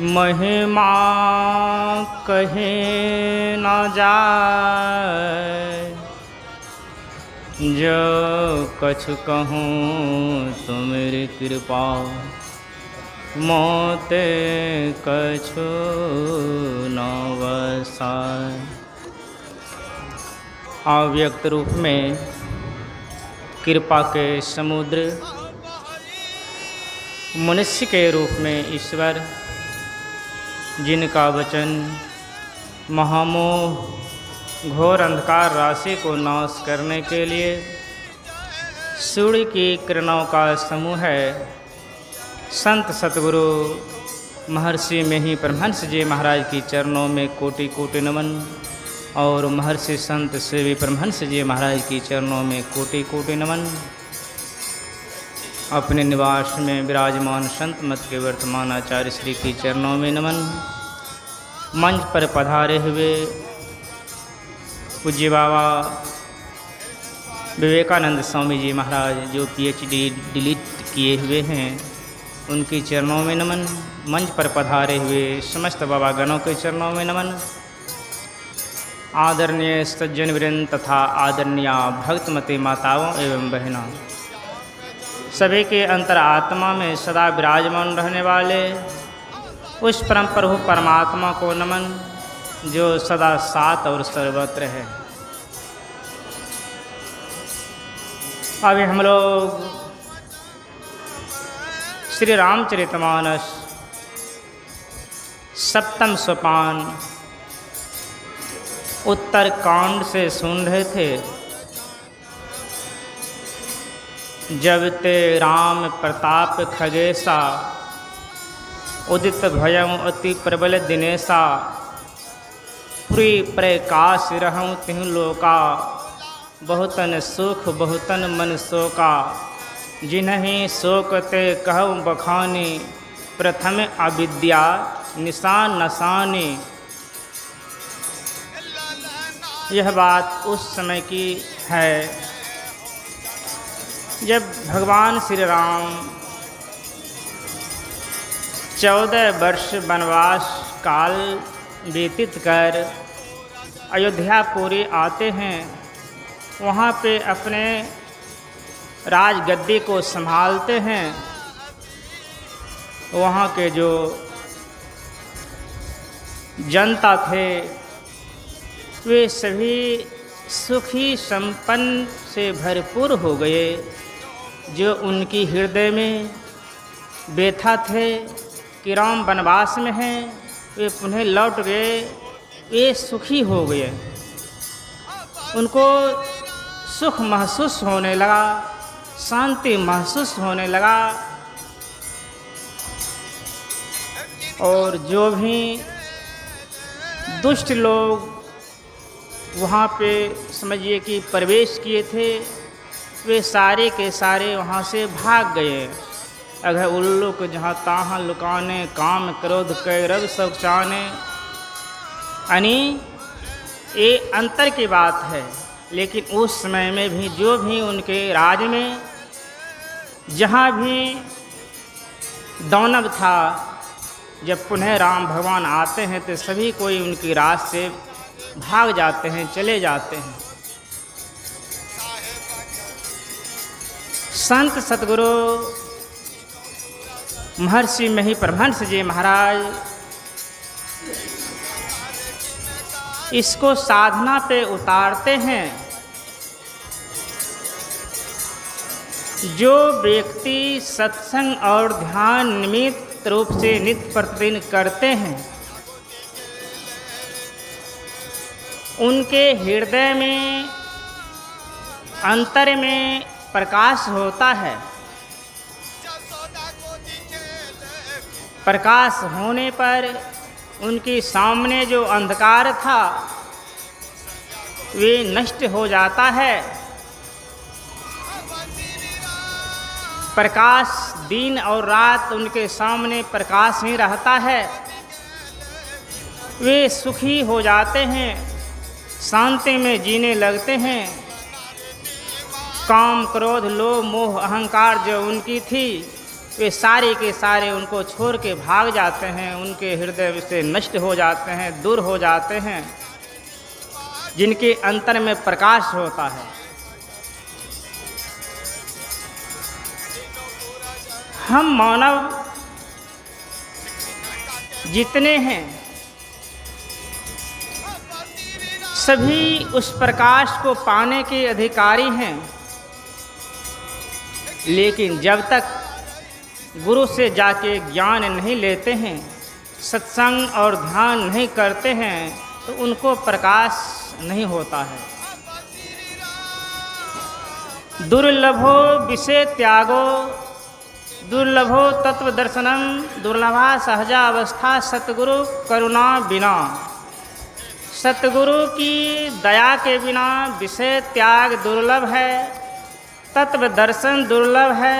महिमा कहे न जाए, जो कछु कहूँ तुमरी कृपा, मोते कछु न वसाय। अव्यक्त रूप में कृपा के समुद्र, मनुष्य के रूप में ईश्वर, जिनका वचन महामोह घोर अंधकार राशि को नाश करने के लिए सूर्य की किरणों का समूह है। संत सतगुरु महर्षि में ही परमहंस जी महाराज की चरणों में कोटि कोटि नमन, और महर्षि संत सेवी परमहंस जी महाराज की चरणों में कोटि कोटि नमन। अपने निवास में विराजमान संत मत के वर्तमान आचार्य श्री की चरणों में नमन। मंच पर पधारे हुए पूज्य बाबा विवेकानंद स्वामी जी महाराज, जो PhD डिलीट किए हुए हैं, उनकी चरणों में नमन। मंच पर पधारे हुए समस्त बाबा गणों के चरणों में नमन। आदरणीय सज्जन वृंद तथा आदरणीय भक्तमती माताओं एवं बहनों, सभी के अंतर आत्मा में सदा विराजमान रहने वाले उस परम प्रभु परमात्मा को नमन, जो सदा साथ और सर्वत्र है। अभी हम लोग श्री रामचरितमानस सप्तम सोपान उत्तर कांड से सुन रहे थे। जब ते राम प्रताप खगेसा, उदित भयं अति प्रबल दिनेशा, पुरी प्रकाश रहूं तिहु लोका, बहुतन सुख बहुतन मन शोका, जिन्हीं शोक ते कहूँ बखानी, प्रथम अविद्या निशान नशानी। यह बात उस समय की है जब भगवान श्री राम 14 वर्ष वनवास काल व्यतीत कर अयोध्यापुरी आते हैं। वहाँ पे अपने राजगद्दी को संभालते हैं। वहाँ के जो जनता थे वे सभी सुखी संपन्न से भरपूर हो गए। जो उनकी हृदय में व्यथा थे कि राम वनवास में हैं, वे पुनः लौट गए, वे सुखी हो गए। उनको सुख महसूस होने लगा, शांति महसूस होने लगा। और जो भी दुष्ट लोग वहाँ पे समझिए कि प्रवेश किए थे, वे सारे के सारे वहाँ से भाग गए। अगर उल्लू को जहाँ तहाँ लुकाने, काम क्रोध कैरव सब चाने। यानी ये अंतर की बात है। लेकिन उस समय में भी जो भी उनके राज में जहाँ भी दानव था, जब पुनः राम भगवान आते हैं तो सभी कोई उनकी राज से भाग जाते हैं, चले जाते हैं। संत सतगुरु महर्षि में ही परमहंस जी महाराज इसको साधना पे उतारते हैं। जो व्यक्ति सत्संग और ध्यान निमित्त रूप से नित्य प्रतिदिन करते हैं, उनके हृदय में अंतर में प्रकाश होता है। प्रकाश होने पर उनके सामने जो अंधकार था वे नष्ट हो जाता है। प्रकाश दिन और रात उनके सामने प्रकाश ही रहता है। वे सुखी हो जाते हैं, शांति में जीने लगते हैं। काम क्रोध लोभ मोह अहंकार जो उनकी थी वे सारे के सारे उनको छोड़ के भाग जाते हैं, उनके हृदय से नष्ट हो जाते हैं, दूर हो जाते हैं, जिनके अंतर में प्रकाश होता है। हम मानव जितने हैं सभी उस प्रकाश को पाने के अधिकारी हैं, लेकिन जब तक गुरु से जाके ज्ञान नहीं लेते हैं, सत्संग और ध्यान नहीं करते हैं, तो उनको प्रकाश नहीं होता है। दुर्लभो विषय त्यागो दुर्लभो तत्व दर्शनम दुर्लभा सहजा अवस्था सतगुरु करुणा बिना। सतगुरु की दया के बिना विषय त्याग दुर्लभ है, तत्व दर्शन दुर्लभ है,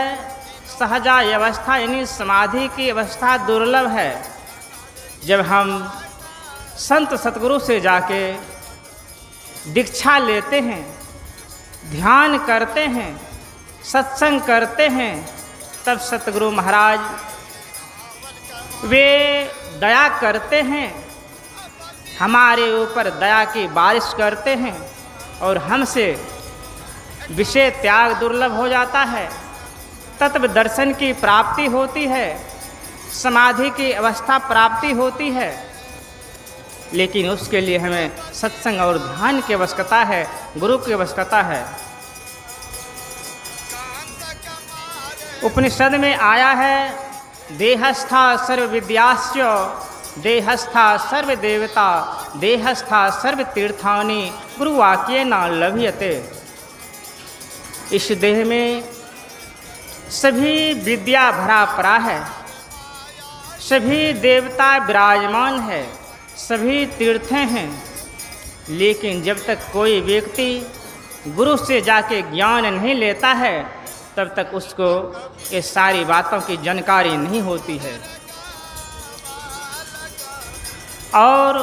सहजा अवस्था यानी समाधि की अवस्था दुर्लभ है। जब हम संत सतगुरु से जाके दीक्षा लेते हैं, ध्यान करते हैं, सत्संग करते हैं, तब सतगुरु महाराज वे दया करते हैं, हमारे ऊपर दया की बारिश करते हैं और हमसे विषय त्याग दुर्लभ हो जाता है, तत्व दर्शन की प्राप्ति होती है, समाधि की अवस्था प्राप्ति होती है। लेकिन उसके लिए हमें सत्संग और ध्यान की आवश्यकता है, गुरु की आवश्यकता है। उपनिषद में आया है, देहस्था सर्व विद्याश्च देहस्था सर्व देवता देहस्था सर्व तीर्थानि गुरुवाक्येन लभ्यते। इस देह में सभी विद्या भरा पड़ा है, सभी देवता विराजमान है, सभी तीर्थें हैं, लेकिन जब तक कोई व्यक्ति गुरु से जाके ज्ञान नहीं लेता है, तब तक उसको ये सारी बातों की जानकारी नहीं होती है। और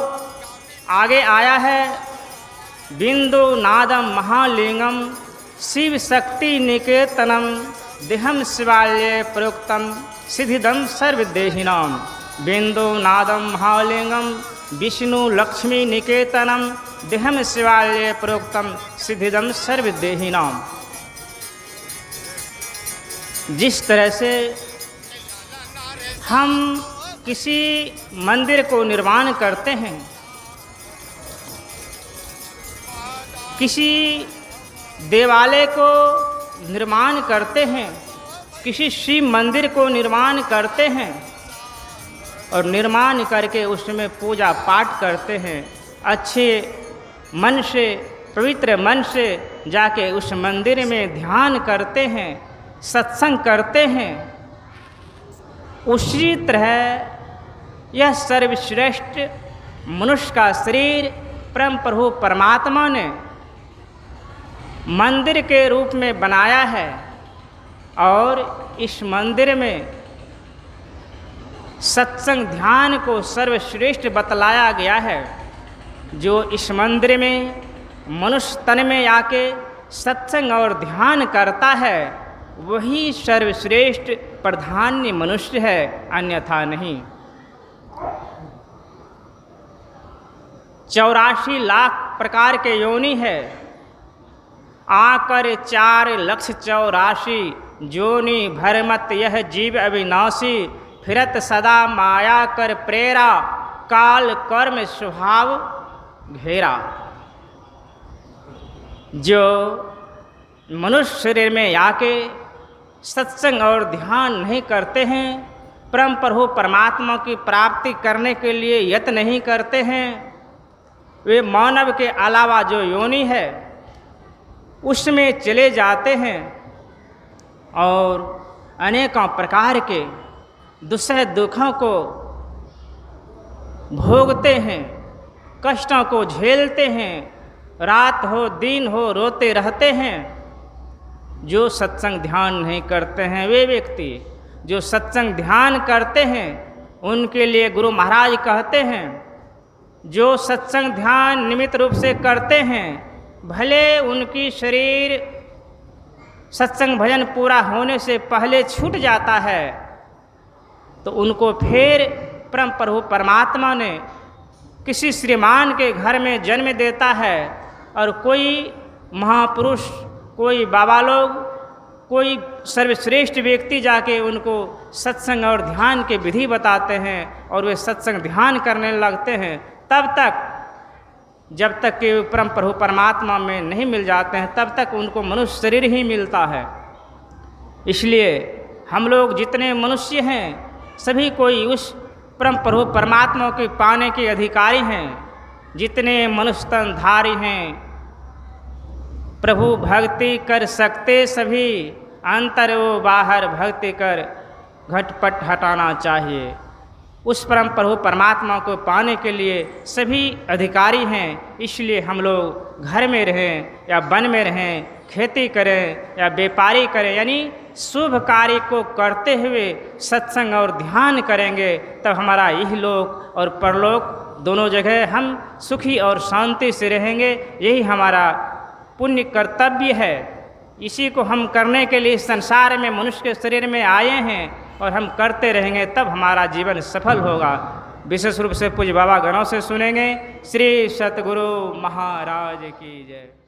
आगे आया है, बिंदु नादम महालिंगम शिव शक्ति निकेतनम देहम शिवालय प्रयुक्तम सिद्धिदम सर्वदेहिनाम। बिंदु नादम महालिंगम विष्णु लक्ष्मी निकेतनम देहम शिवालय प्रयुक्तम सिद्धिदम सर्वदेहिनाम। जिस तरह से हम किसी मंदिर को निर्माण करते हैं, किसी देवालय को निर्माण करते हैं, किसी शिव मंदिर को निर्माण करते हैं और निर्माण करके उसमें पूजा पाठ करते हैं, अच्छे मन से पवित्र मन से जाके उस मंदिर में ध्यान करते हैं, सत्संग करते हैं, उसी तरह यह सर्वश्रेष्ठ मनुष्य का शरीर परम प्रभु परमात्मा ने मंदिर के रूप में बनाया है और इस मंदिर में सत्संग ध्यान को सर्वश्रेष्ठ बतलाया गया है। जो इस मंदिर में मनुष्य तन में आके सत्संग और ध्यान करता है, वही सर्वश्रेष्ठ प्रधान्य मनुष्य है, अन्यथा नहीं। 84 लाख प्रकार के योनि है, आकर 4,84,000 जोनि भरमत यह जीव अविनाशी। फिरत सदा माया कर प्रेरा काल कर्म स्वभाव घेरा। जो मनुष्य शरीर में आके सत्संग और ध्यान नहीं करते हैं, परम प्रभु परमात्मा की प्राप्ति करने के लिए यत्न नहीं करते हैं, वे मानव के अलावा जो योनि है उसमें चले जाते हैं और अनेकों प्रकार के दुस्सह दुखों को भोगते हैं, कष्टों को झेलते हैं, रात हो दिन हो रोते रहते हैं। जो सत्संग ध्यान नहीं करते हैं, वे व्यक्ति जो सत्संग ध्यान करते हैं, उनके लिए गुरु महाराज कहते हैं, जो सत्संग ध्यान नियमित रूप से करते हैं, भले उनकी शरीर सत्संग भजन पूरा होने से पहले छूट जाता है तो उनको फिर परम प्रभु परमात्मा ने किसी श्रीमान के घर में जन्म देता है और कोई महापुरुष, कोई बाबा लोग, कोई सर्वश्रेष्ठ व्यक्ति जाके उनको सत्संग और ध्यान के विधि बताते हैं और वे सत्संग ध्यान करने लगते हैं। तब तक, जब तक कि परम प्रभु परमात्मा में नहीं मिल जाते हैं, तब तक उनको मनुष्य शरीर ही मिलता है। इसलिए हम लोग जितने मनुष्य हैं सभी कोई उस परम प्रभु परमात्मा के पाने के अधिकारी हैं। जितने मनुष्य तनधारी हैं प्रभु भक्ति कर सकते सभी, अंतर वो बाहर भक्ति कर घटपट हटाना चाहिए। उस परम प्रभु परमात्मा को पाने के लिए सभी अधिकारी हैं। इसलिए हम लोग घर में रहें या वन में रहें, खेती करें या व्यापारी करें, यानी शुभ कार्य को करते हुए सत्संग और ध्यान करेंगे, तब हमारा इहलोक और परलोक दोनों जगह हम सुखी और शांति से रहेंगे। यही हमारा पुण्य कर्तव्य है। इसी को हम करने के लिए संसार में मनुष्य के शरीर में आए हैं और हम करते रहेंगे, तब हमारा जीवन सफल होगा। विशेष रूप से पूज्य बाबा गणों से सुनेंगे। श्री सतगुरु महाराज की जय।